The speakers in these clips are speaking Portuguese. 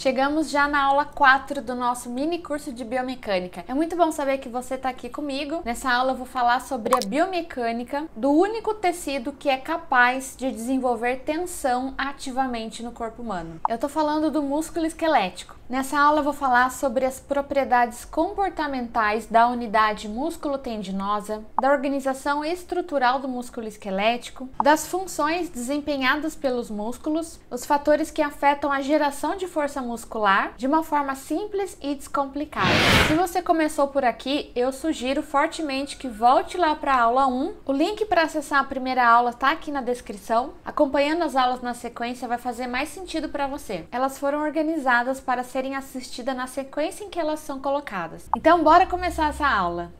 Chegamos já na aula 4 do nosso mini curso de biomecânica. É muito bom saber que você está aqui comigo. Nessa aula eu vou falar sobre a biomecânica do único tecido que é capaz de desenvolver tensão ativamente no corpo humano. Eu estou falando do músculo esquelético. Nessa aula eu vou falar sobre as propriedades comportamentais da unidade músculo-tendinosa, da organização estrutural do músculo esquelético, das funções desempenhadas pelos músculos, os fatores que afetam a geração de força muscular de uma forma simples e descomplicada. Se você começou por aqui, eu sugiro fortemente que volte lá para a aula 1. O link para acessar a primeira aula está aqui na descrição. Acompanhando as aulas na sequência vai fazer mais sentido para você. Elas foram organizadas para serem assistidas na sequência em que elas são colocadas. Então, bora começar essa aula!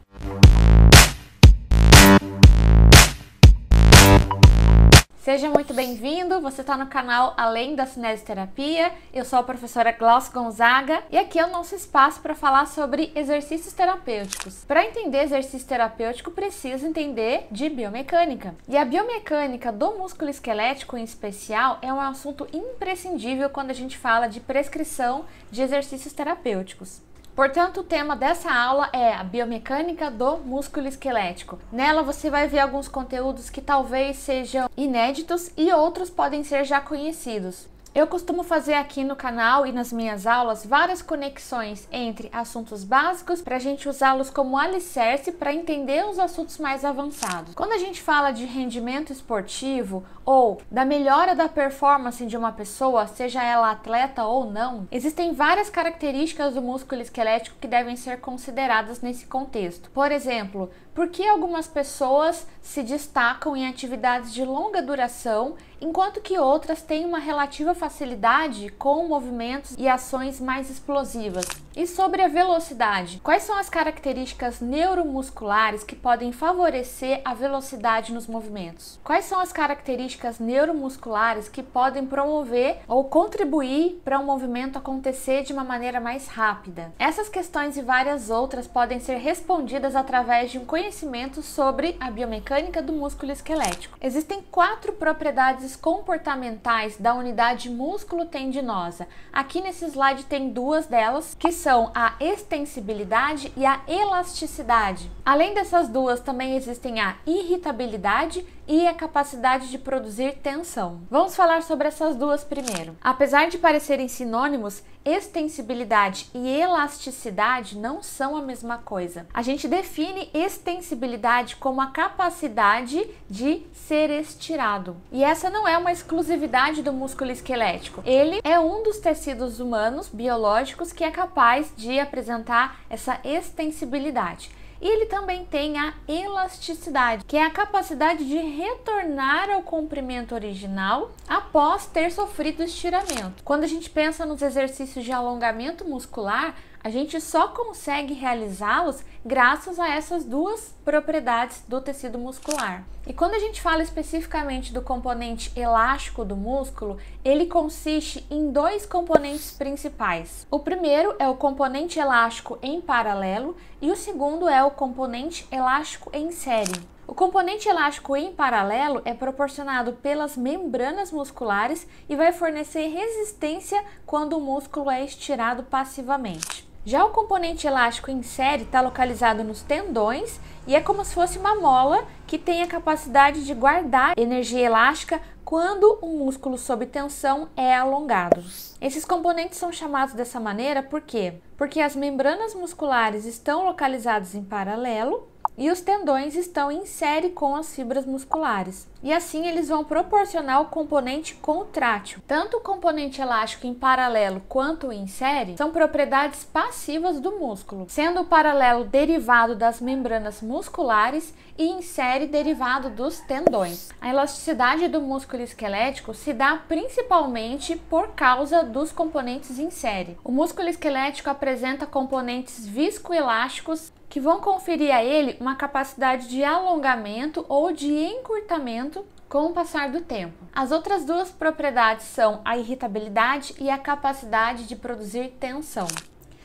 Seja muito bem-vindo, você está no canal Além da Cinesioterapia. Eu sou a professora Glaucia Gonzaga e aqui é o nosso espaço para falar sobre exercícios terapêuticos. Para entender exercício terapêutico, precisa entender de biomecânica. E a biomecânica do músculo esquelético em especial é um assunto imprescindível quando a gente fala de prescrição de exercícios terapêuticos. Portanto, o tema dessa aula é a biomecânica do músculo esquelético. Nela você vai ver alguns conteúdos que talvez sejam inéditos e outros podem ser já conhecidos. Eu costumo fazer aqui no canal e nas minhas aulas várias conexões entre assuntos básicos para a gente usá-los como alicerce para entender os assuntos mais avançados. Quando a gente fala de rendimento esportivo ou da melhora da performance de uma pessoa, seja ela atleta ou não, existem várias características do músculo esquelético que devem ser consideradas nesse contexto. Por exemplo, por que algumas pessoas se destacam em atividades de longa duração, enquanto que outras têm uma relativa facilidade com movimentos e ações mais explosivas? E sobre a velocidade, quais são as características neuromusculares que podem favorecer a velocidade nos movimentos? Quais são as características neuromusculares que podem promover ou contribuir para um movimento acontecer de uma maneira mais rápida? Essas questões e várias outras podem ser respondidas através de um conhecimento sobre a biomecânica do músculo esquelético. Existem 4 propriedades comportamentais da unidade músculo-tendinosa. Aqui nesse slide tem 2 delas, que são a extensibilidade e a elasticidade. Além dessas 2, também existem a irritabilidade e a capacidade de produzir tensão. Vamos falar sobre essas 2 primeiro. Apesar de parecerem sinônimos, extensibilidade e elasticidade não são a mesma coisa. A gente define extensibilidade como a capacidade de ser estirado. E essa não é uma exclusividade do músculo esquelético. Ele é um dos tecidos humanos biológicos que é capaz de apresentar essa extensibilidade. E ele também tem a elasticidade, que é a capacidade de retornar ao comprimento original após ter sofrido estiramento. Quando a gente pensa nos exercícios de alongamento muscular, a gente só consegue realizá-los graças a essas 2 propriedades do tecido muscular. E quando a gente fala especificamente do componente elástico do músculo, ele consiste em 2 componentes principais. O primeiro é o componente elástico em paralelo e o segundo é o componente elástico em série. O componente elástico em paralelo é proporcionado pelas membranas musculares e vai fornecer resistência quando o músculo é estirado passivamente. Já o componente elástico em série está localizado nos tendões e é como se fosse uma mola que tem a capacidade de guardar energia elástica quando o músculo sob tensão é alongado. Esses componentes são chamados dessa maneira por quê? Porque as membranas musculares estão localizadas em paralelo e os tendões estão em série com as fibras musculares. E assim eles vão proporcionar o componente contrátil. Tanto o componente elástico em paralelo quanto em série são propriedades passivas do músculo, sendo o paralelo derivado das membranas musculares e em série derivado dos tendões. A elasticidade do músculo esquelético se dá principalmente por causa dos componentes em série. O músculo esquelético apresenta componentes viscoelásticos que vão conferir a ele uma capacidade de alongamento ou de encurtamento com o passar do tempo. As outras 2 propriedades são a irritabilidade e a capacidade de produzir tensão.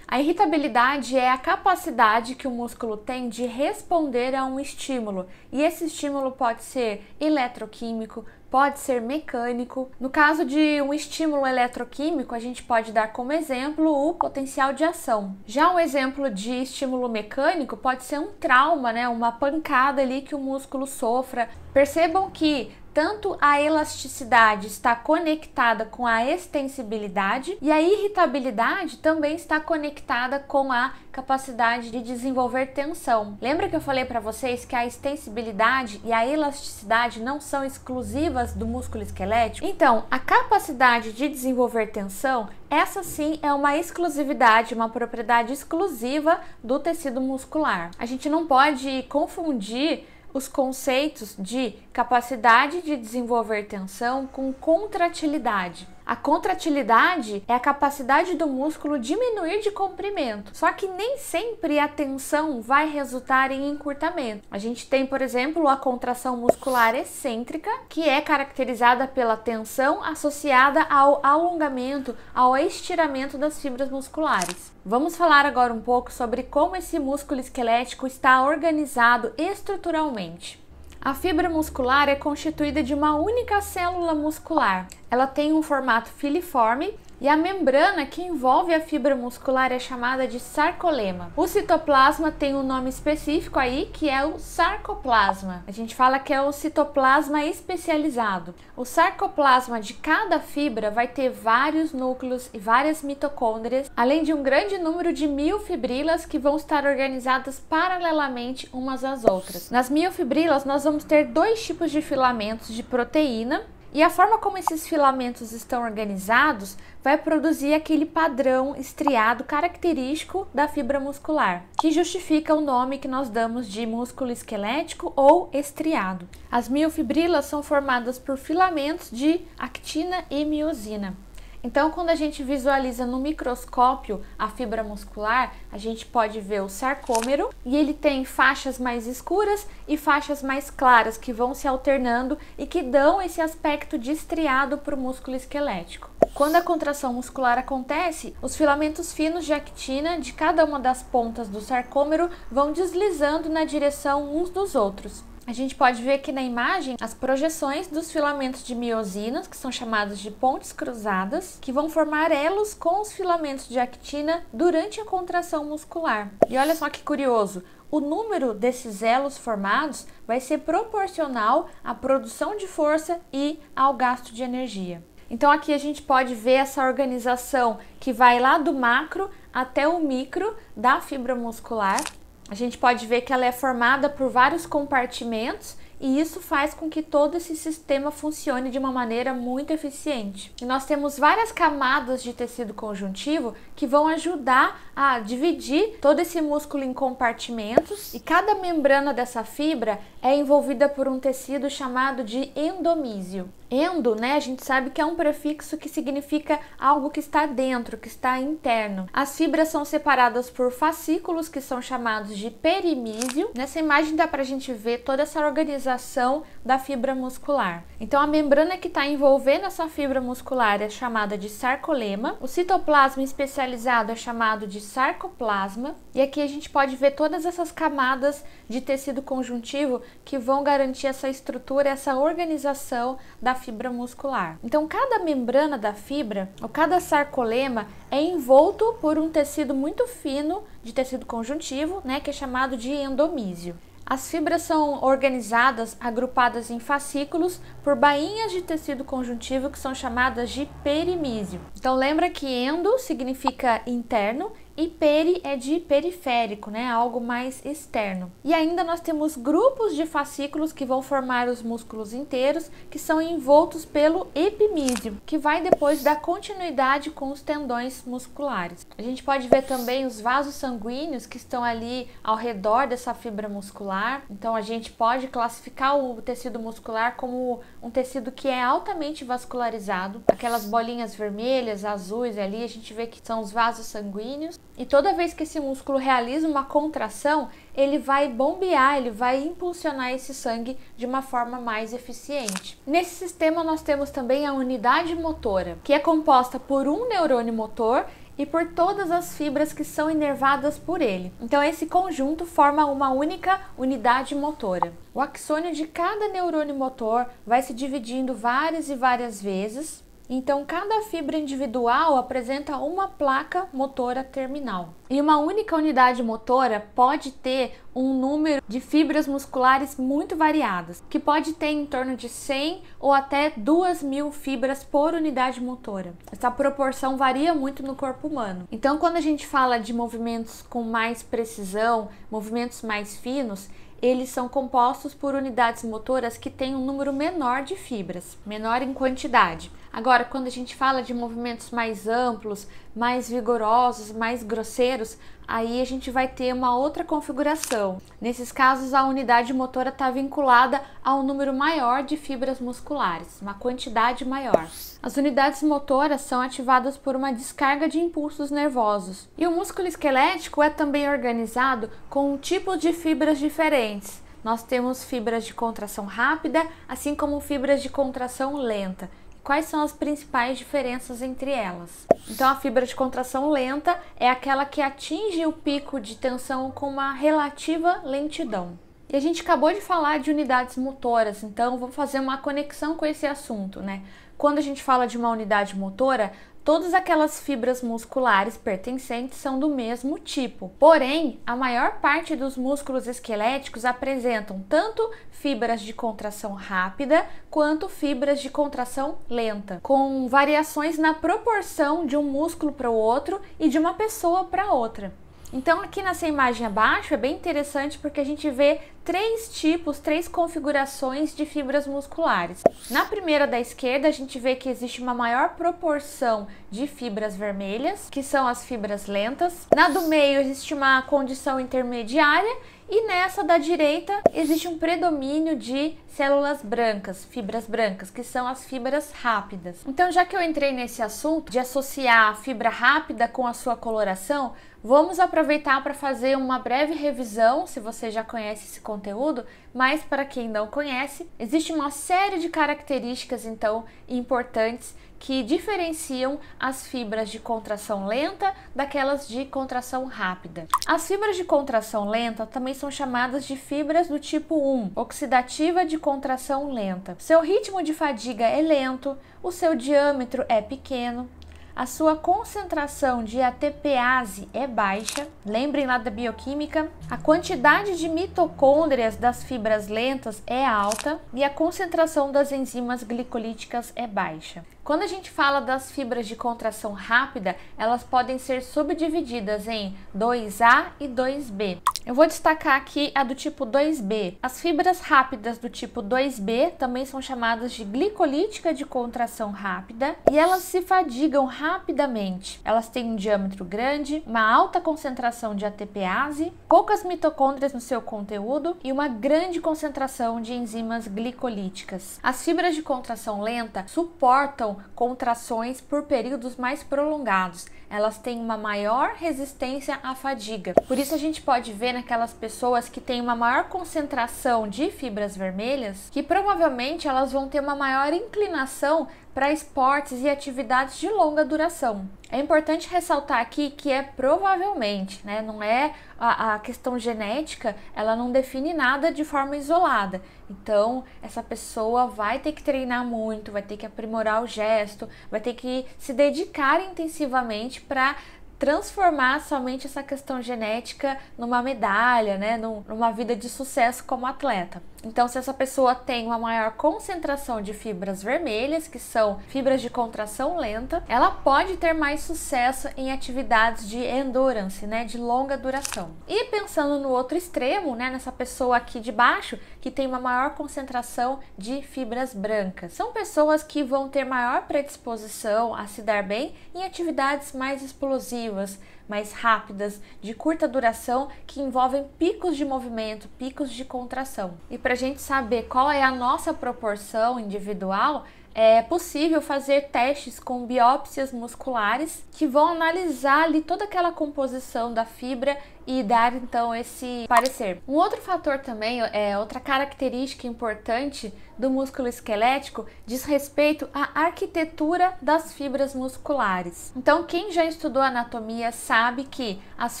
A irritabilidade é a capacidade que o músculo tem de responder a um estímulo, e esse estímulo pode ser eletroquímico, pode ser mecânico. No caso de um estímulo eletroquímico, a gente pode dar como exemplo o potencial de ação. Já um exemplo de estímulo mecânico pode ser um trauma, né? Uma pancada ali que o músculo sofra. Percebam que tanto a elasticidade está conectada com a extensibilidade e a irritabilidade também está conectada com a capacidade de desenvolver tensão. Lembra que eu falei para vocês que a extensibilidade e a elasticidade não são exclusivas do músculo esquelético? Então, a capacidade de desenvolver tensão, essa sim é uma exclusividade, uma propriedade exclusiva do tecido muscular. A gente não pode confundir os conceitos de capacidade de desenvolver tensão com contratilidade. A contratilidade é a capacidade do músculo diminuir de comprimento, só que nem sempre a tensão vai resultar em encurtamento. A gente tem, por exemplo, a contração muscular excêntrica, que é caracterizada pela tensão associada ao alongamento, ao estiramento das fibras musculares. Vamos falar agora um pouco sobre como esse músculo esquelético está organizado estruturalmente. A fibra muscular é constituída de uma única célula muscular. Ela tem um formato filiforme e a membrana que envolve a fibra muscular é chamada de sarcolema. O citoplasma tem um nome específico aí, que é o sarcoplasma. A gente fala que é o citoplasma especializado. O sarcoplasma de cada fibra vai ter vários núcleos e várias mitocôndrias, além de um grande número de miofibrilas que vão estar organizadas paralelamente umas às outras. Nas miofibrilas nós vamos ter dois tipos de filamentos de proteína, e a forma como esses filamentos estão organizados vai produzir aquele padrão estriado característico da fibra muscular, que justifica o nome que nós damos de músculo esquelético ou estriado. As miofibrilas são formadas por filamentos de actina e miosina. Então, quando a gente visualiza no microscópio a fibra muscular, a gente pode ver o sarcômero e ele tem faixas mais escuras e faixas mais claras que vão se alternando e que dão esse aspecto de estriado para o músculo esquelético. Quando a contração muscular acontece, os filamentos finos de actina de cada uma das pontas do sarcômero vão deslizando na direção uns dos outros. A gente pode ver aqui na imagem as projeções dos filamentos de miosinas, que são chamados de pontes cruzadas, que vão formar elos com os filamentos de actina durante a contração muscular. E olha só que curioso, o número desses elos formados vai ser proporcional à produção de força e ao gasto de energia. Então aqui a gente pode ver essa organização que vai lá do macro até o micro da fibra muscular. A gente pode ver que ela é formada por vários compartimentos e isso faz com que todo esse sistema funcione de uma maneira muito eficiente. E nós temos várias camadas de tecido conjuntivo que vão ajudar a dividir todo esse músculo em compartimentos, e cada membrana dessa fibra é envolvida por um tecido chamado de endomísio. Endo, né, a gente sabe que é um prefixo que significa algo que está dentro, que está interno. As fibras são separadas por fascículos que são chamados de perimísio. Nessa imagem dá pra gente ver toda essa organização da fibra muscular. Então a membrana que está envolvendo essa fibra muscular é chamada de sarcolema. O citoplasma especializado é chamado de sarcoplasma. E aqui a gente pode ver todas essas camadas de tecido conjuntivo que vão garantir essa estrutura, essa organização da fibra muscular. Então, cada membrana da fibra, ou cada sarcolema, é envolto por um tecido muito fino de tecido conjuntivo, né, que é chamado de endomísio. As fibras são organizadas, agrupadas em fascículos por bainhas de tecido conjuntivo que são chamadas de perimísio. Então lembra que endo significa interno e peri é de periférico, né? Algo mais externo. E ainda nós temos grupos de fascículos que vão formar os músculos inteiros, que são envoltos pelo epimísio, que vai depois dar continuidade com os tendões musculares. A gente pode ver também os vasos sanguíneos que estão ali ao redor dessa fibra muscular. Então a gente pode classificar o tecido muscular como um tecido que é altamente vascularizado. Aquelas bolinhas vermelhas, azuis ali, a gente vê que são os vasos sanguíneos. E toda vez que esse músculo realiza uma contração, ele vai bombear, ele vai impulsionar esse sangue de uma forma mais eficiente. Nesse sistema nós temos também a unidade motora, que é composta por um neurônio motor e por todas as fibras que são inervadas por ele. Então esse conjunto forma uma única unidade motora. O axônio de cada neurônio motor vai se dividindo várias e várias vezes. Então, cada fibra individual apresenta uma placa motora terminal. E uma única unidade motora pode ter um número de fibras musculares muito variadas, que pode ter em torno de 100 ou até 2.000 fibras por unidade motora. Essa proporção varia muito no corpo humano. Então, quando a gente fala de movimentos com mais precisão, movimentos mais finos, eles são compostos por unidades motoras que têm um número menor de fibras, menor em quantidade. Agora, quando a gente fala de movimentos mais amplos, mais vigorosos, mais grosseiros, aí a gente vai ter uma outra configuração. Nesses casos, a unidade motora está vinculada a um número maior de fibras musculares, uma quantidade maior. As unidades motoras são ativadas por uma descarga de impulsos nervosos. E o músculo esquelético é também organizado com tipos de fibras diferentes. Nós temos fibras de contração rápida, assim como fibras de contração lenta. Quais são as principais diferenças entre elas? Então, a fibra de contração lenta é aquela que atinge o pico de tensão com uma relativa lentidão. E a gente acabou de falar de unidades motoras, então vamos fazer uma conexão com esse assunto, né? Quando a gente fala de uma unidade motora, todas aquelas fibras musculares pertencentes são do mesmo tipo. Porém, a maior parte dos músculos esqueléticos apresentam tanto fibras de contração rápida quanto fibras de contração lenta, com variações na proporção de um músculo para o outro e de uma pessoa para outra. Então, aqui nessa imagem abaixo é bem interessante porque a gente vê três configurações de fibras musculares. Na primeira da esquerda, a gente vê que existe uma maior proporção de fibras vermelhas, que são as fibras lentas. Na do meio, existe uma condição intermediária. E nessa da direita, existe um predomínio de células brancas, fibras brancas, que são as fibras rápidas. Então, já que eu entrei nesse assunto de associar a fibra rápida com a sua coloração, vamos aproveitar para fazer uma breve revisão, se você já conhece esse conteúdo, mas para quem não conhece, existe uma série de características, então, importantes que diferenciam as fibras de contração lenta daquelas de contração rápida. As fibras de contração lenta também são chamadas de fibras do tipo 1, oxidativa de contração lenta. Seu ritmo de fadiga é lento, o seu diâmetro é pequeno, a sua concentração de ATPase é baixa, lembrem lá da bioquímica, a quantidade de mitocôndrias das fibras lentas é alta e a concentração das enzimas glicolíticas é baixa. Quando a gente fala das fibras de contração rápida, elas podem ser subdivididas em 2A e 2B. Eu vou destacar aqui a do tipo 2B. As fibras rápidas do tipo 2B também são chamadas de glicolítica de contração rápida e elas se fadigam rapidamente. Elas têm um diâmetro grande, uma alta concentração de ATPase, poucas mitocôndrias no seu conteúdo e uma grande concentração de enzimas glicolíticas. As fibras de contração lenta suportam contrações por períodos mais prolongados. Elas têm uma maior resistência à fadiga. Por isso a gente pode ver naquelas pessoas que têm uma maior concentração de fibras vermelhas, que provavelmente elas vão ter uma maior inclinação para esportes e atividades de longa duração. É importante ressaltar aqui que é provavelmente, né? Não é a questão genética, ela não define nada de forma isolada. Então, essa pessoa vai ter que treinar muito, vai ter que aprimorar o gesto, vai ter que se dedicar intensivamente para transformar somente essa questão genética numa medalha, né, numa vida de sucesso como atleta. Então, se essa pessoa tem uma maior concentração de fibras vermelhas, que são fibras de contração lenta, ela pode ter mais sucesso em atividades de endurance, né, de longa duração. E pensando no outro extremo, né, nessa pessoa aqui de baixo, que tem uma maior concentração de fibras brancas. São pessoas que vão ter maior predisposição a se dar bem em atividades mais explosivas, mais rápidas, de curta duração, que envolvem picos de movimento, picos de contração. E para a gente saber qual é a nossa proporção individual, é possível fazer testes com biópsias musculares que vão analisar ali toda aquela composição da fibra e dar então esse parecer. Um outro fator também, outra característica importante do músculo esquelético diz respeito à arquitetura das fibras musculares. Então, quem já estudou anatomia sabe que as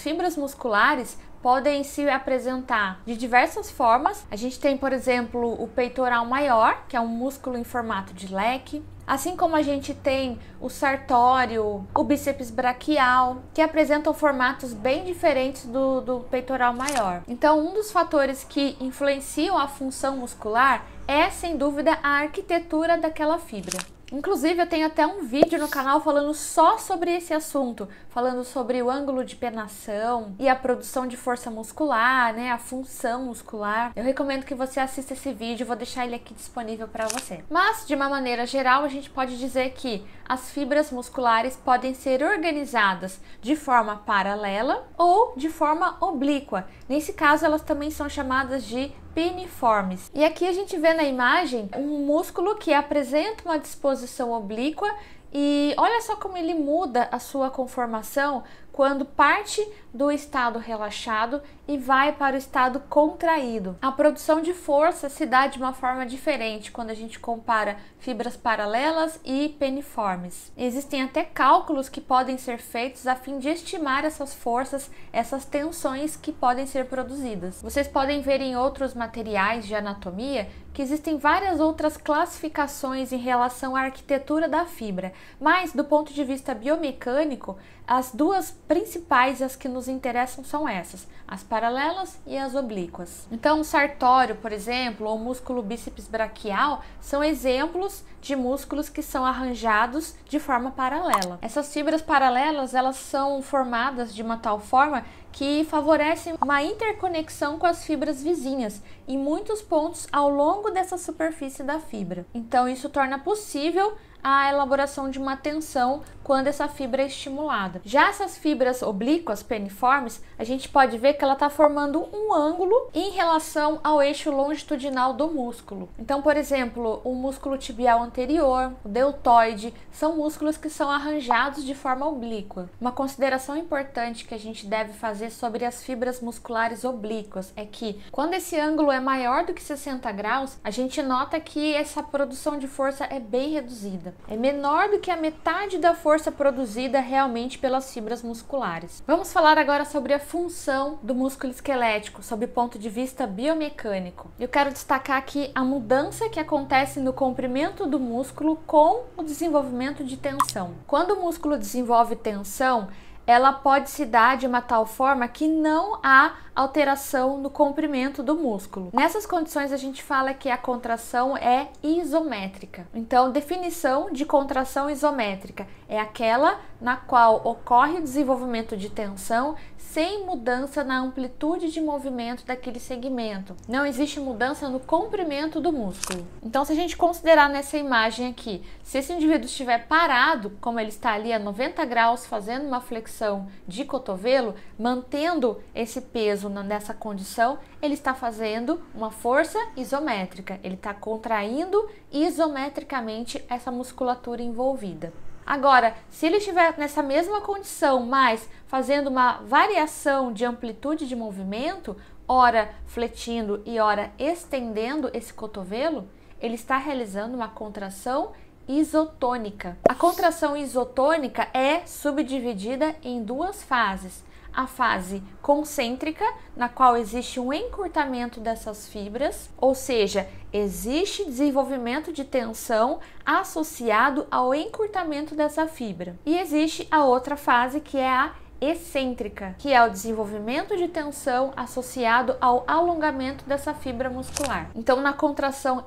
fibras musculares podem se apresentar de diversas formas. A gente tem, por exemplo, o peitoral maior, que é um músculo em formato de leque. Assim como a gente tem o sartório, o bíceps braquial, que apresentam formatos bem diferentes do peitoral maior. Então, um dos fatores que influenciam a função muscular é, sem dúvida, a arquitetura daquela fibra. Inclusive, eu tenho até um vídeo no canal falando só sobre esse assunto, falando sobre o ângulo de penação e a produção de força muscular, né, a função muscular. Eu recomendo que você assista esse vídeo, vou deixar ele aqui disponível para você. Mas, de uma maneira geral, a gente pode dizer que as fibras musculares podem ser organizadas de forma paralela ou de forma oblíqua. Nesse caso, elas também são chamadas de piniformes. E aqui a gente vê na imagem um músculo que apresenta uma disposição oblíqua e olha só como ele muda a sua conformação quando parte do estado relaxado e vai para o estado contraído. A produção de força se dá de uma forma diferente quando a gente compara fibras paralelas e peniformes. Existem até cálculos que podem ser feitos a fim de estimar essas forças, essas tensões que podem ser produzidas. Vocês podem ver em outros materiais de anatomia que existem várias outras classificações em relação à arquitetura da fibra, mas do ponto de vista biomecânico, as duas principais, as que nos interessam, são essas, as paralelas e as oblíquas. Então, o sartório, por exemplo, ou o músculo bíceps braquial, são exemplos de músculos que são arranjados de forma paralela. Essas fibras paralelas, elas são formadas de uma tal forma que favorecem uma interconexão com as fibras vizinhas em muitos pontos ao longo dessa superfície da fibra. Então, isso torna possível a elaboração de uma tensão quando essa fibra é estimulada. Já essas fibras oblíquas, peniformes, a gente pode ver que ela está formando um ângulo em relação ao eixo longitudinal do músculo. Então, por exemplo, o músculo tibial anterior, o deltoide, são músculos que são arranjados de forma oblíqua. Uma consideração importante que a gente deve fazer sobre as fibras musculares oblíquas é que, quando esse ângulo é maior do que 60 graus, a gente nota que essa produção de força é bem reduzida. É menor do que a metade da força produzida realmente pelas fibras musculares. Vamos falar agora sobre a função do músculo esquelético, sob o ponto de vista biomecânico. Eu quero destacar aqui a mudança que acontece no comprimento do músculo com o desenvolvimento de tensão. Quando o músculo desenvolve tensão, ela pode se dar de uma tal forma que não há alteração no comprimento do músculo. Nessas condições, a gente fala que a contração é isométrica. Então, definição de contração isométrica é aquela na qual ocorre o desenvolvimento de tensão sem mudança na amplitude de movimento daquele segmento. Não existe mudança no comprimento do músculo. Então, se a gente considerar nessa imagem aqui, se esse indivíduo estiver parado, como ele está ali a 90 graus fazendo uma flexão de cotovelo, mantendo esse peso nessa condição, ele está fazendo uma força isométrica. Ele está contraindo isometricamente essa musculatura envolvida. Agora, se ele estiver nessa mesma condição, mas fazendo uma variação de amplitude de movimento, ora fletindo e ora estendendo esse cotovelo, ele está realizando uma contração isotônica. A contração isotônica é subdividida em duas fases. A fase concêntrica, na qual existe um encurtamento dessas fibras, ou seja, existe desenvolvimento de tensão associado ao encurtamento dessa fibra. E existe a outra fase, que é a excêntrica, que é o desenvolvimento de tensão associado ao alongamento dessa fibra muscular. Então, na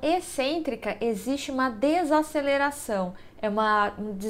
excêntrica existe uma desaceleração.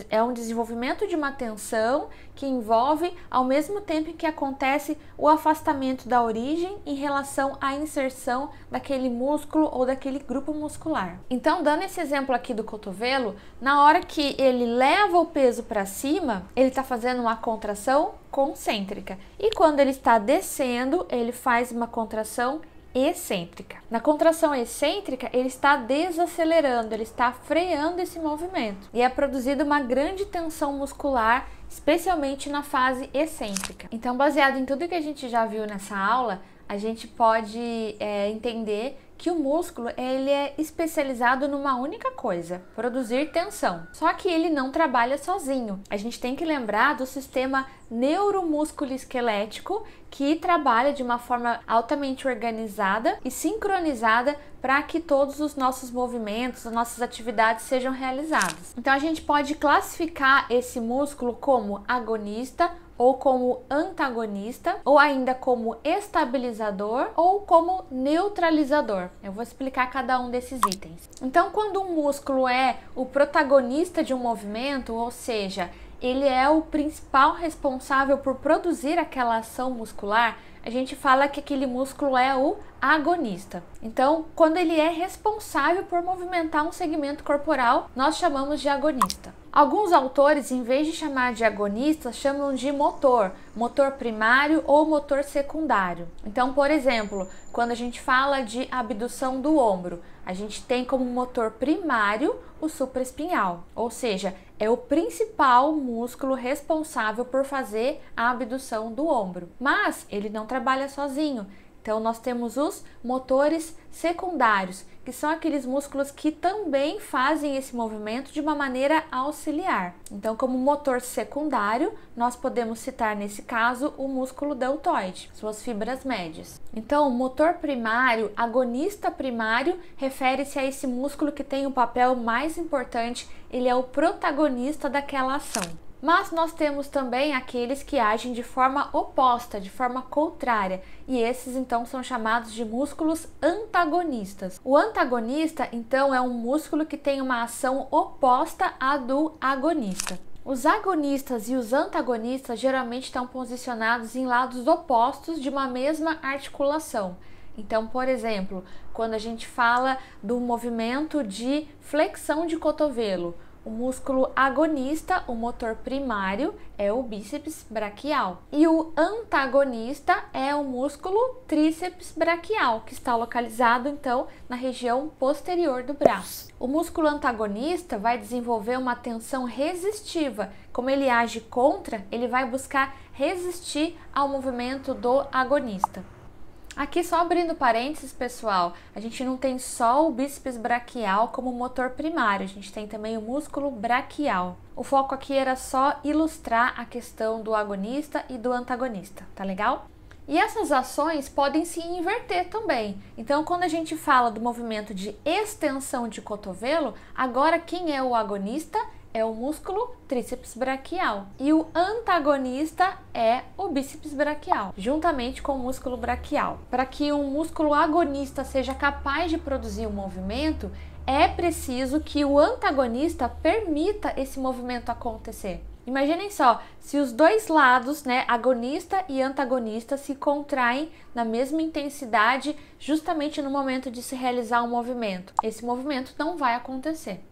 É um desenvolvimento de uma tensão que envolve ao mesmo tempo que acontece o afastamento da origem em relação à inserção daquele músculo ou daquele grupo muscular. Então, dando esse exemplo aqui do cotovelo, na hora que ele leva o peso para cima, ele está fazendo uma contração concêntrica. E quando ele está descendo, ele faz uma contração excêntrica. Na contração excêntrica, ele está desacelerando, ele está freando esse movimento e é produzida uma grande tensão muscular, especialmente na fase excêntrica. Então, baseado em tudo que a gente já viu nessa aula, a gente pode entender que o músculo ele é especializado numa única coisa, produzir tensão. Só que ele não trabalha sozinho. A gente tem que lembrar do sistema neuromusculoesquelético, que trabalha de uma forma altamente organizada e sincronizada para que todos os nossos movimentos, as nossas atividades sejam realizadas. Então a gente pode classificar esse músculo como agonista, ou como antagonista, ou ainda como estabilizador, ou como neutralizador. Eu vou explicar cada um desses itens. Então, quando um músculo é o protagonista de um movimento, ou seja, ele é o principal responsável por produzir aquela ação muscular, a gente fala que aquele músculo é o agonista. Então, quando ele é responsável por movimentar um segmento corporal, nós chamamos de agonista. Alguns autores, em vez de chamar de agonista, chamam de motor primário ou motor secundário. Então, por exemplo, quando a gente fala de abdução do ombro, a gente tem como motor primário o supraespinhal, ou seja, é o principal músculo responsável por fazer a abdução do ombro. Mas ele não trabalha sozinho. Então, nós temos os motores secundários, que são aqueles músculos que também fazem esse movimento de uma maneira auxiliar. Então, como motor secundário, nós podemos citar nesse caso o músculo deltoide, suas fibras médias. Então, motor primário, agonista primário, refere-se a esse músculo que tem o papel mais importante, ele é o protagonista daquela ação. Mas nós temos também aqueles que agem de forma oposta, de forma contrária, e esses então são chamados de músculos antagonistas. O antagonista então é um músculo que tem uma ação oposta à do agonista. Os agonistas e os antagonistas geralmente estão posicionados em lados opostos de uma mesma articulação. Então, por exemplo, quando a gente fala do movimento de flexão de cotovelo, o músculo agonista, o motor primário, é o bíceps braquial. E o antagonista é o músculo tríceps braquial, que está localizado, então, na região posterior do braço. O músculo antagonista vai desenvolver uma tensão resistiva. Como ele age contra, ele vai buscar resistir ao movimento do agonista. Aqui só abrindo parênteses, pessoal, a gente não tem só o bíceps braquial como motor primário, a gente tem também o músculo braquial. O foco aqui era só ilustrar a questão do agonista e do antagonista, tá legal? E essas ações podem se inverter também. Então, quando a gente fala do movimento de extensão de cotovelo, agora quem é o agonista? É o músculo tríceps braquial e o antagonista é o bíceps braquial, juntamente com o músculo braquial. Para que um músculo agonista seja capaz de produzir um movimento, é preciso que o antagonista permita esse movimento acontecer. Imaginem só, se os dois lados, agonista e antagonista, se contraem na mesma intensidade justamente no momento de se realizar um movimento, esse movimento não vai acontecer.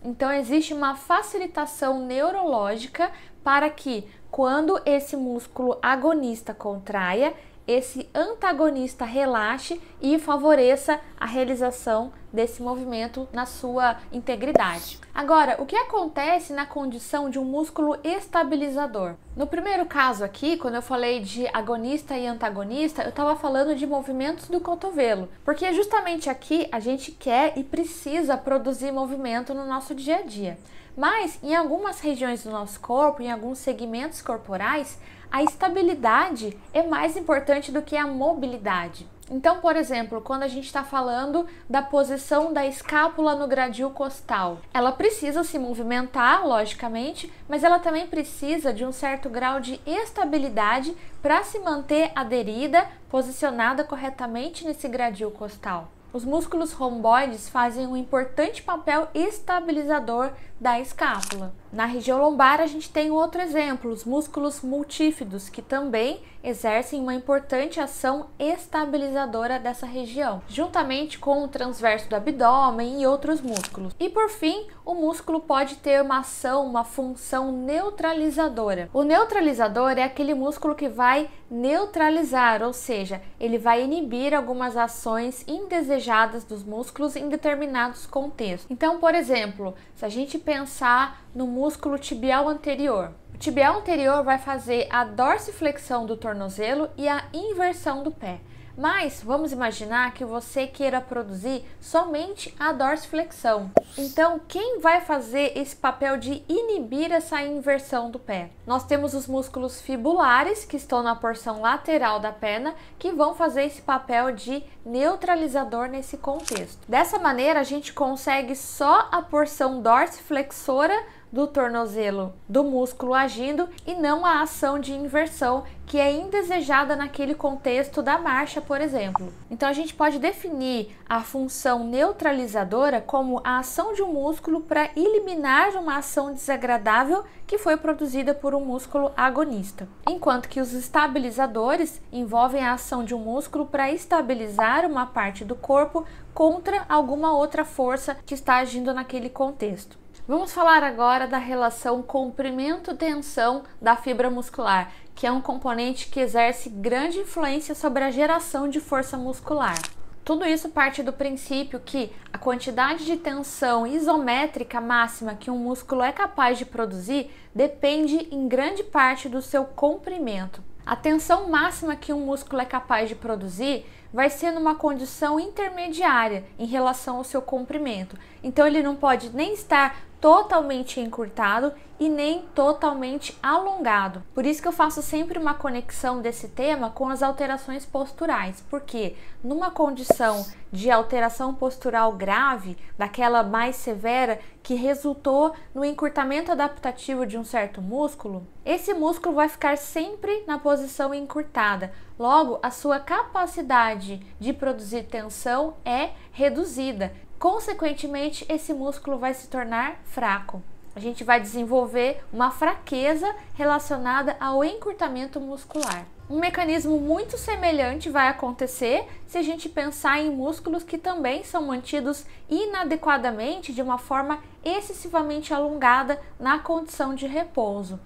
Então, existe uma facilitação neurológica para que, quando esse músculo agonista contraia, esse antagonista relaxe e favoreça a realização desse movimento na sua integridade. Agora, o que acontece na condição de um músculo estabilizador? No primeiro caso aqui, quando eu falei de agonista e antagonista, eu estava falando de movimentos do cotovelo, porque justamente aqui a gente quer e precisa produzir movimento no nosso dia a dia. Mas em algumas regiões do nosso corpo, em alguns segmentos corporais, a estabilidade é mais importante do que a mobilidade. Então, por exemplo, quando a gente está falando da posição da escápula no gradil costal, ela precisa se movimentar, logicamente, mas ela também precisa de um certo grau de estabilidade para se manter aderida, posicionada corretamente nesse gradil costal. Os músculos romboides fazem um importante papel estabilizador da escápula. Na região lombar, a gente tem outro exemplo, os músculos multífidos, que também exercem uma importante ação estabilizadora dessa região, juntamente com o transverso do abdômen e outros músculos. E por fim, o músculo pode ter uma ação, uma função neutralizadora. O neutralizador é aquele músculo que vai neutralizar, ou seja, ele vai inibir algumas ações indesejadas dos músculos em determinados contextos. Então, por exemplo, se a gente pensar no músculo tibial anterior, o tibial anterior vai fazer a dorsiflexão do tornozelo e a inversão do pé. Mas vamos imaginar que você queira produzir somente a dorsiflexão. Então, quem vai fazer esse papel de inibir essa inversão do pé? Nós temos os músculos fibulares, que estão na porção lateral da perna, que vão fazer esse papel de neutralizador nesse contexto. Dessa maneira, a gente consegue só a porção dorsiflexora do tornozelo do músculo agindo e não a ação de inversão que é indesejada naquele contexto da marcha, por exemplo. Então a gente pode definir a função neutralizadora como a ação de um músculo para eliminar uma ação desagradável que foi produzida por um músculo agonista, enquanto que os estabilizadores envolvem a ação de um músculo para estabilizar uma parte do corpo contra alguma outra força que está agindo naquele contexto. Vamos falar agora da relação comprimento-tensão da fibra muscular, que é um componente que exerce grande influência sobre a geração de força muscular. Tudo isso parte do princípio que a quantidade de tensão isométrica máxima que um músculo é capaz de produzir depende em grande parte do seu comprimento. A tensão máxima que um músculo é capaz de produzir vai ser numa condição intermediária em relação ao seu comprimento. Então ele não pode nem estar totalmente encurtado e nem totalmente alongado. Por isso que eu faço sempre uma conexão desse tema com as alterações posturais, porque numa condição de alteração postural grave, daquela mais severa que resultou no encurtamento adaptativo de um certo músculo, esse músculo vai ficar sempre na posição encurtada. Logo, a sua capacidade de produzir tensão é reduzida. Consequentemente, esse músculo vai se tornar fraco. A gente vai desenvolver uma fraqueza relacionada ao encurtamento muscular. Um mecanismo muito semelhante vai acontecer se a gente pensar em músculos que também são mantidos inadequadamente de uma forma excessivamente alongada na condição de repouso.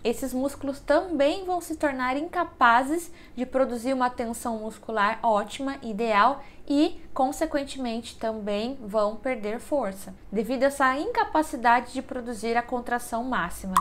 Esses músculos também vão se tornar incapazes de produzir uma tensão muscular ótima, ideal e, consequentemente, também vão perder força, devido a essa incapacidade de produzir a contração máxima.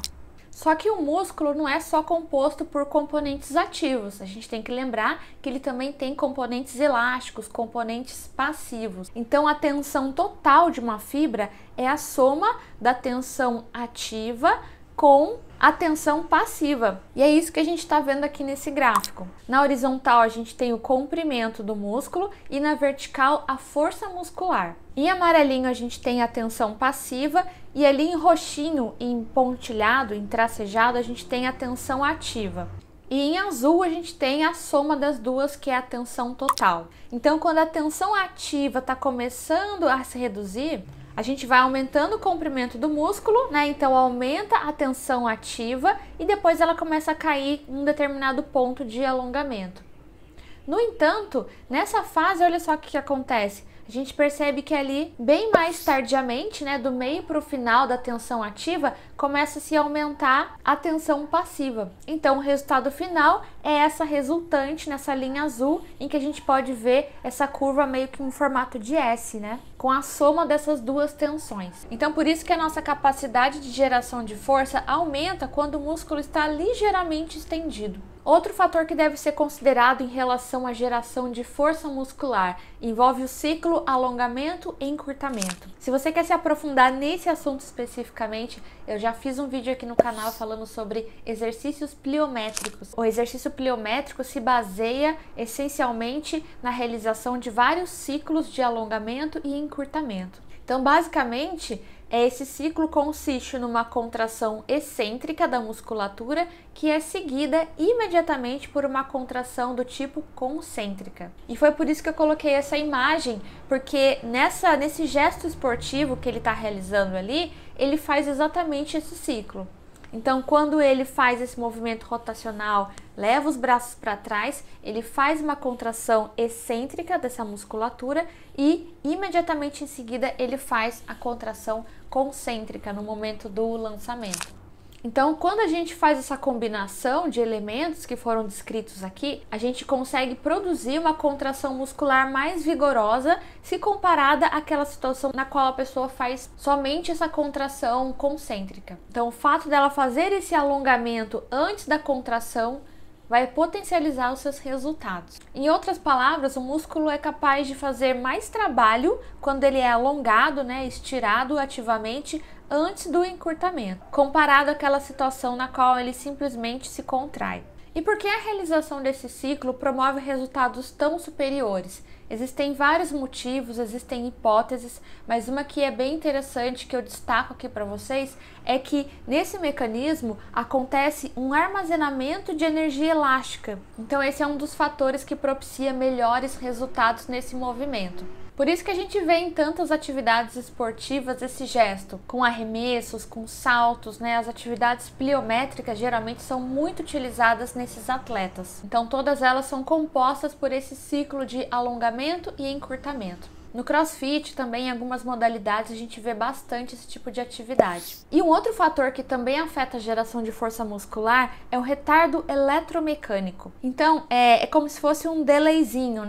Só que o músculo não é só composto por componentes ativos, a gente tem que lembrar que ele também tem componentes elásticos, componentes passivos. Então a tensão total de uma fibra é a soma da tensão ativa com a tensão passiva. E é isso que a gente está vendo aqui nesse gráfico. Na horizontal a gente tem o comprimento do músculo e na vertical a força muscular. Em amarelinho a gente tem a tensão passiva e ali em roxinho, em pontilhado, em tracejado, a gente tem a tensão ativa. E em azul a gente tem a soma das duas, que é a tensão total. Então quando a tensão ativa está começando a se reduzir, a gente vai aumentando o comprimento do músculo, né? Então aumenta a tensão ativa e depois ela começa a cair em um determinado ponto de alongamento. No entanto, nessa fase, olha só o que acontece. A gente percebe que ali, bem mais tardiamente, né, do meio para o final da tensão ativa, começa a se aumentar a tensão passiva. Então, o resultado final é essa resultante nessa linha azul, em que a gente pode ver essa curva meio que em formato de S, né? Com a soma dessas duas tensões. Então, por isso que a nossa capacidade de geração de força aumenta quando o músculo está ligeiramente estendido. Outro fator que deve ser considerado em relação à geração de força muscular envolve o ciclo alongamento e encurtamento. Se você quer se aprofundar nesse assunto especificamente, eu já fiz um vídeo aqui no canal falando sobre exercícios pliométricos. O exercício pliométrico se baseia essencialmente na realização de vários ciclos de alongamento e encurtamento. Então, basicamente, esse ciclo consiste numa contração excêntrica da musculatura que é seguida imediatamente por uma contração do tipo concêntrica. E foi por isso que eu coloquei essa imagem, porque nesse gesto esportivo que ele está realizando ali, ele faz exatamente esse ciclo. Então, quando ele faz esse movimento rotacional, leva os braços para trás, ele faz uma contração excêntrica dessa musculatura e imediatamente em seguida ele faz a contração concêntrica no momento do lançamento. Então, quando a gente faz essa combinação de elementos que foram descritos aqui, a gente consegue produzir uma contração muscular mais vigorosa se comparada àquela situação na qual a pessoa faz somente essa contração concêntrica. Então, o fato dela fazer esse alongamento antes da contração vai potencializar os seus resultados. Em outras palavras, o músculo é capaz de fazer mais trabalho quando ele é alongado, estirado ativamente antes do encurtamento, comparado àquela situação na qual ele simplesmente se contrai. E por que a realização desse ciclo promove resultados tão superiores? Existem vários motivos, existem hipóteses, mas uma que é bem interessante que eu destaco aqui para vocês é que nesse mecanismo acontece um armazenamento de energia elástica. Então esse é um dos fatores que propicia melhores resultados nesse movimento. Por isso que a gente vê em tantas atividades esportivas esse gesto, com arremessos, com saltos, As atividades pliométricas geralmente são muito utilizadas nesses atletas. Então todas elas são compostas por esse ciclo de alongamento e encurtamento. No CrossFit também, em algumas modalidades, a gente vê bastante esse tipo de atividade. E um outro fator que também afeta a geração de força muscular é o retardo eletromecânico. Então, é como se fosse um delayzinho,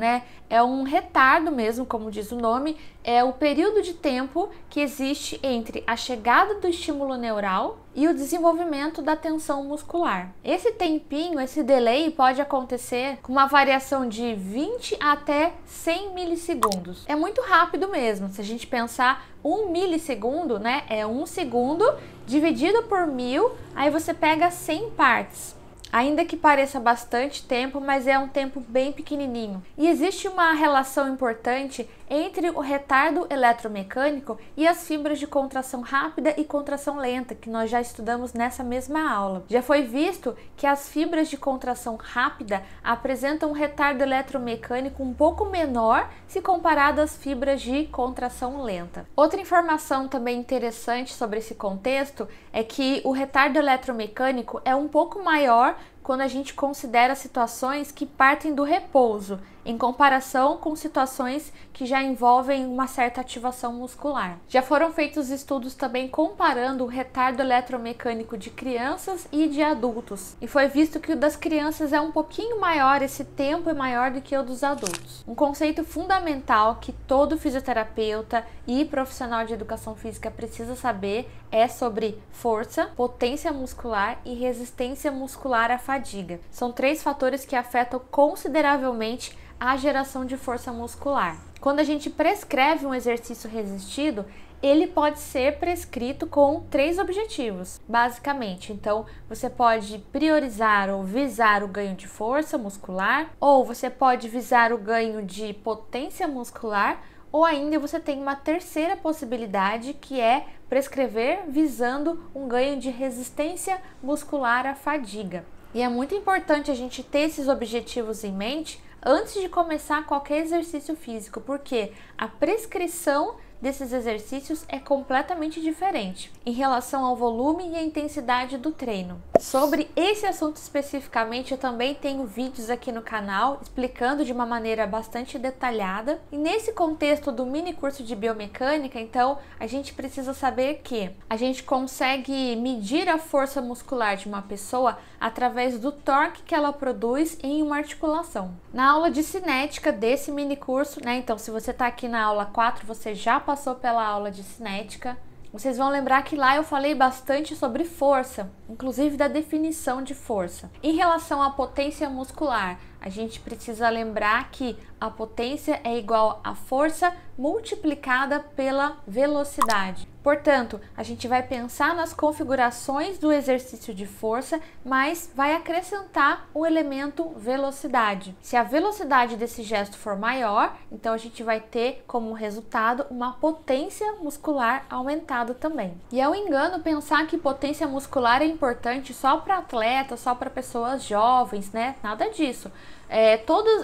É um retardo mesmo, como diz o nome, é o período de tempo que existe entre a chegada do estímulo neural e o desenvolvimento da tensão muscular. Esse tempinho, esse delay pode acontecer com uma variação de 20 até 100 milissegundos. É muito rápido mesmo. Se a gente pensar 1 milissegundo, é 1 segundo dividido por 1000, aí você pega 100 partes. Ainda que pareça bastante tempo, mas é um tempo bem pequenininho. E existe uma relação importante entre o retardo eletromecânico e as fibras de contração rápida e contração lenta, que nós já estudamos nessa mesma aula. Já foi visto que as fibras de contração rápida apresentam um retardo eletromecânico um pouco menor se comparado às fibras de contração lenta. Outra informação também interessante sobre esse contexto é que o retardo eletromecânico é um pouco maior quando a gente considera situações que partem do repouso, em comparação com situações que já envolvem uma certa ativação muscular. Já foram feitos estudos também comparando o retardo eletromecânico de crianças e de adultos, e foi visto que o das crianças é um pouquinho maior, esse tempo é maior do que o dos adultos. Um conceito fundamental que todo fisioterapeuta e profissional de educação física precisa saber é sobre força, potência muscular e resistência muscular à fadiga. São 3 fatores que afetam consideravelmente a geração de força muscular. Quando a gente prescreve um exercício resistido, ele pode ser prescrito com 3 objetivos, basicamente. Então, você pode priorizar ou visar o ganho de força muscular, ou você pode visar o ganho de potência muscular, ou ainda você tem uma terceira possibilidade, que é prescrever visando um ganho de resistência muscular à fadiga. E é muito importante a gente ter esses objetivos em mente antes de começar qualquer exercício físico, porque a prescrição desses exercícios é completamente diferente em relação ao volume e à intensidade do treino. Sobre esse assunto especificamente, eu também tenho vídeos aqui no canal explicando de uma maneira bastante detalhada. E nesse contexto do mini curso de biomecânica, então, a gente precisa saber que a gente consegue medir a força muscular de uma pessoa através do torque que ela produz em uma articulação. Na aula de cinética desse mini curso, então se você está aqui na aula 4, você já passou pela aula de cinética, vocês vão lembrar que lá eu falei bastante sobre força, inclusive da definição de força. Em relação à potência muscular, a gente precisa lembrar que a potência é igual à força multiplicada pela velocidade. Portanto, a gente vai pensar nas configurações do exercício de força, mas vai acrescentar o elemento velocidade. Se a velocidade desse gesto for maior, então a gente vai ter como resultado uma potência muscular aumentada também. E é um engano pensar que potência muscular é importante só para atletas, só para pessoas jovens, Nada disso.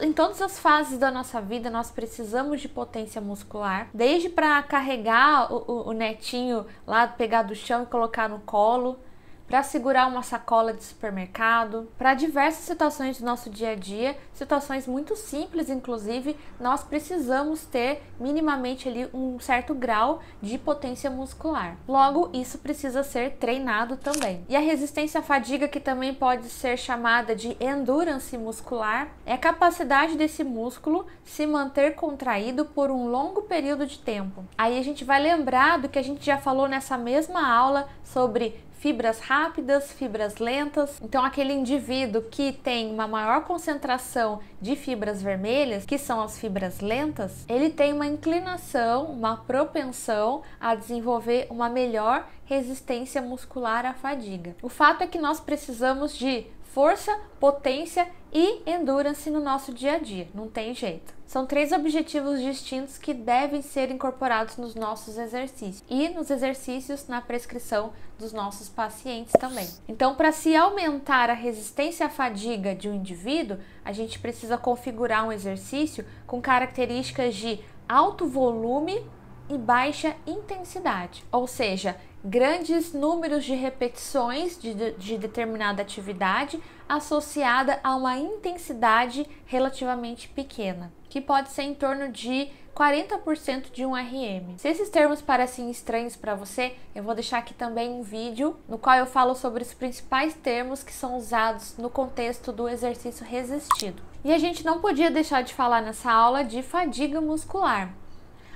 Em todas as fases da nossa vida nós precisamos de potência muscular, desde para carregar o netinho lá, pegar do chão e colocar no colo, para segurar uma sacola de supermercado, para diversas situações do nosso dia a dia, situações muito simples, inclusive, nós precisamos ter minimamente ali um certo grau de potência muscular. Logo, isso precisa ser treinado também. E a resistência à fadiga, que também pode ser chamada de endurance muscular, é a capacidade desse músculo se manter contraído por um longo período de tempo. Aí a gente vai lembrar do que a gente já falou nessa mesma aula sobre fibras rápidas, fibras lentas. Então, aquele indivíduo que tem uma maior concentração de fibras vermelhas, que são as fibras lentas, ele tem uma inclinação, uma propensão a desenvolver uma melhor resistência muscular à fadiga. O fato é que nós precisamos de força, potência e endurance no nosso dia a dia, não tem jeito. São 3 objetivos distintos que devem ser incorporados nos nossos exercícios e nos exercícios na prescrição dos nossos pacientes também. Então, para se aumentar a resistência à fadiga de um indivíduo, a gente precisa configurar um exercício com características de alto volume e baixa intensidade, ou seja, grandes números de repetições de determinada atividade associada a uma intensidade relativamente pequena, que pode ser em torno de 40% de um RM. Se esses termos parecem estranhos para você, eu vou deixar aqui também um vídeo no qual eu falo sobre os principais termos que são usados no contexto do exercício resistido. E a gente não podia deixar de falar nessa aula de fadiga muscular.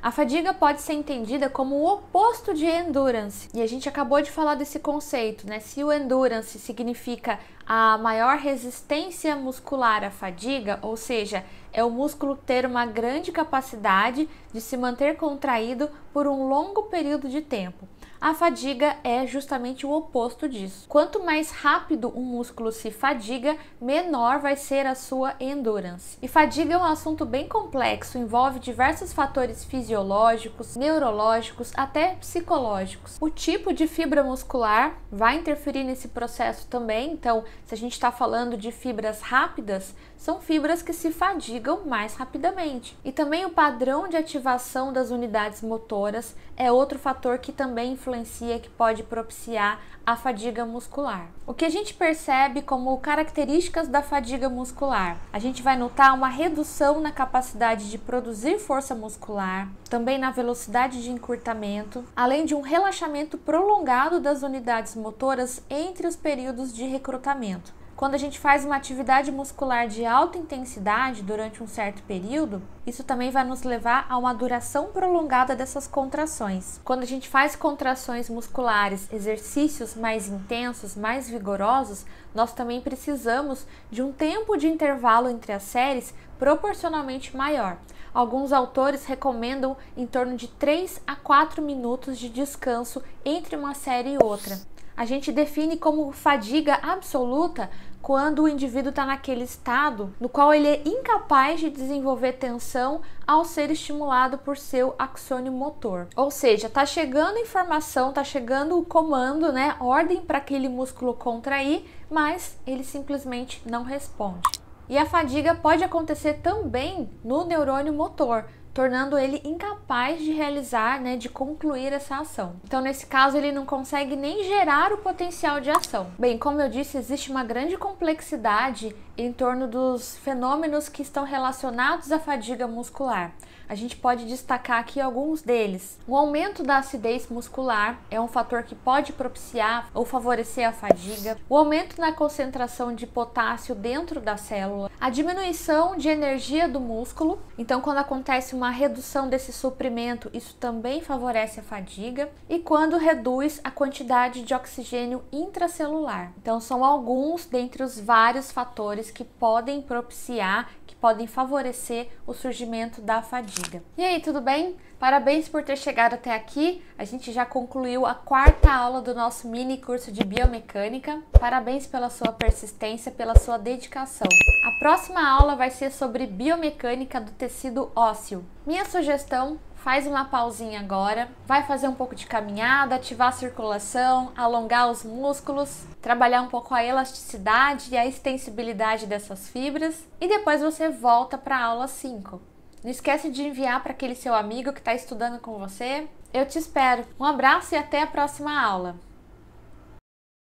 A fadiga pode ser entendida como o oposto de endurance. E a gente acabou de falar desse conceito, né? Se o endurance significa a maior resistência muscular à fadiga, ou seja, é o músculo ter uma grande capacidade de se manter contraído por um longo período de tempo. A fadiga é justamente o oposto disso. Quanto mais rápido um músculo se fadiga, menor vai ser a sua endurance. E fadiga é um assunto bem complexo, envolve diversos fatores fisiológicos, neurológicos, até psicológicos. O tipo de fibra muscular vai interferir nesse processo também. Então, se a gente está falando de fibras rápidas, são fibras que se fadigam mais rapidamente. E também o padrão de ativação das unidades motoras é outro fator que também influencia, que pode propiciar a fadiga muscular. O que a gente percebe como características da fadiga muscular? A gente vai notar uma redução na capacidade de produzir força muscular, também na velocidade de encurtamento, além de um relaxamento prolongado das unidades motoras entre os períodos de recrutamento. Quando a gente faz uma atividade muscular de alta intensidade durante um certo período, isso também vai nos levar a uma duração prolongada dessas contrações. Quando a gente faz contrações musculares, exercícios mais intensos, mais vigorosos, nós também precisamos de um tempo de intervalo entre as séries proporcionalmente maior. Alguns autores recomendam em torno de 3 a 4 minutos de descanso entre uma série e outra. A gente define como fadiga absoluta quando o indivíduo está naquele estado no qual ele é incapaz de desenvolver tensão ao ser estimulado por seu axônio motor. Ou seja, está chegando informação, está chegando o comando, né, ordem para aquele músculo contrair, mas ele simplesmente não responde. E a fadiga pode acontecer também no neurônio motor, tornando ele incapaz de realizar, né, de concluir essa ação. Então, nesse caso, ele não consegue nem gerar o potencial de ação. Bem, como eu disse, existe uma grande complexidade em torno dos fenômenos que estão relacionados à fadiga muscular. A gente pode destacar aqui alguns deles. O aumento da acidez muscular é um fator que pode propiciar ou favorecer a fadiga. O aumento na concentração de potássio dentro da célula. A diminuição de energia do músculo. Então, quando acontece uma redução desse suprimento, isso também favorece a fadiga. E quando reduz a quantidade de oxigênio intracelular. Então, são alguns dentre os vários fatores que podem propiciar, que podem favorecer o surgimento da fadiga. E aí, tudo bem? Parabéns por ter chegado até aqui. A gente já concluiu a 4ª aula do nosso mini curso de biomecânica. Parabéns pela sua persistência, pela sua dedicação. A próxima aula vai ser sobre biomecânica do tecido ósseo. Minha sugestão: faz uma pausinha agora, vai fazer um pouco de caminhada, ativar a circulação, alongar os músculos, trabalhar um pouco a elasticidade e a extensibilidade dessas fibras e depois você volta para a aula 5. Não esquece de enviar para aquele seu amigo que está estudando com você. Eu te espero. Um abraço e até a próxima aula.